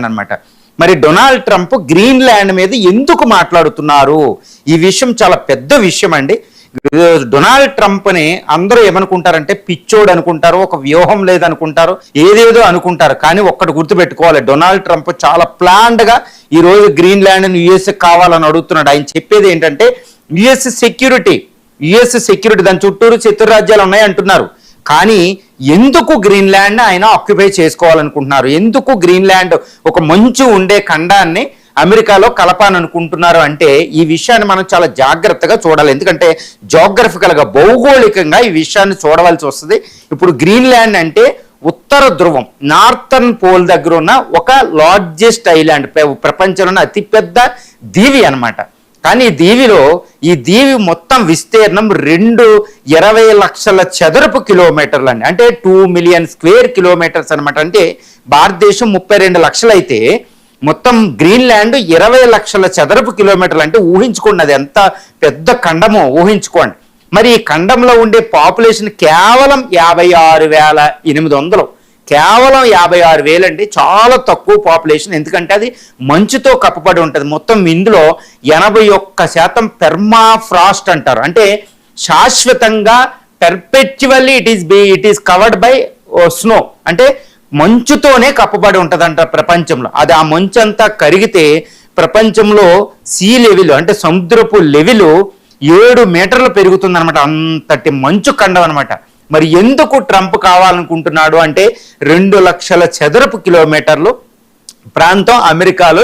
అన్నమాట. మరి Donald Trump Greenland మీద ఎందుకు మాట్లాడుతున్నారు? ఈ విషయం చాలా పెద్ద విషయం అండి. డొనాల్డ్ ట్రంప్ని అందరూ ఏమనుకుంటారంటే పిచ్చోడు అనుకుంటారు, ఒక వ్యూహం లేదనుకుంటారు, ఏదేదో అనుకుంటారు. కానీ ఒక్కటి గుర్తుపెట్టుకోవాలి, డొనాల్డ్ ట్రంప్ చాలా ప్లాన్డ్గా ఈ రోజు గ్రీన్లాండ్ యుఎస్ కావాలని అడుగుతున్నాడు. ఆయన చెప్పేది ఏంటంటే యుఎస్ సెక్యూరిటీ దాని చుట్టూరు శత్రురాజ్యాలు ఉన్నాయి అంటున్నారు. కానీ ఎందుకు గ్రీన్లాండ్ ఆయన ఆక్యుపై చేసుకోవాలనుకుంటున్నారు? ఎందుకు గ్రీన్లాండ్ ఒక మంచు ఉండే ఖండాన్ని అమెరికాలో కలపాలనుకుంటున్నారు అంటే ఈ విషయాన్ని మనం చాలా జాగ్రత్తగా చూడాలి. ఎందుకంటే జోగ్రఫికల్గా భౌగోళికంగా ఈ విషయాన్ని చూడవలసి వస్తుంది. ఇప్పుడు గ్రీన్లాండ్ అంటే ఉత్తర ధ్రువం, నార్థర్న్ పోల్ దగ్గర ఉన్న ఒక లార్జెస్ట్ ఐలాండ్, ప్రపంచంలోనే అతిపెద్ద దీవి అన్నమాట. కానీ ఈ దీవి మొత్తం విస్తీర్ణం 20 లక్షల చదరపు కిలోమీటర్లు అండి. అంటే 2 మిలియన్ స్క్వేర్ కిలోమీటర్స్ అనమాట. అంటే భారతదేశం 32 లక్షలు అయితే మొత్తం గ్రీన్లాండ్ 20 లక్షల చదరపు కిలోమీటర్లు. అంటే ఊహించుకోండి, అది ఎంత పెద్ద ఖండమో ఊహించుకోండి. మరి ఈ ఖండంలో ఉండే పాపులేషన్ కేవలం 56,800, కేవలం 56,000 అండి. చాలా తక్కువ పాపులేషన్. ఎందుకంటే అది మంచుతో కప్పబడి ఉంటుంది. మొత్తం ఇందులో 81% పెర్మాఫ్రాస్ట్ అంటారు. అంటే శాశ్వతంగా perpetually it is covered by snow, అంటే మంచుతోనే కప్పబడి ఉంటుందంట ప్రపంచంలో. అది ఆ మంచు అంతా కరిగితే ప్రపంచంలో సీ లెవెల్ అంటే సముద్రపు లెవెల్ 7 మీటర్లు పెరుగుతుందన్నమాట. అంతటి మంచు ఖండం అనమాట. మరి ఎందుకు ట్రంప్ కావాలనుకుంటున్నాడు అంటే 2 లక్షల చదరపు కిలోమీటర్లు ప్రాంతం అమెరికాలో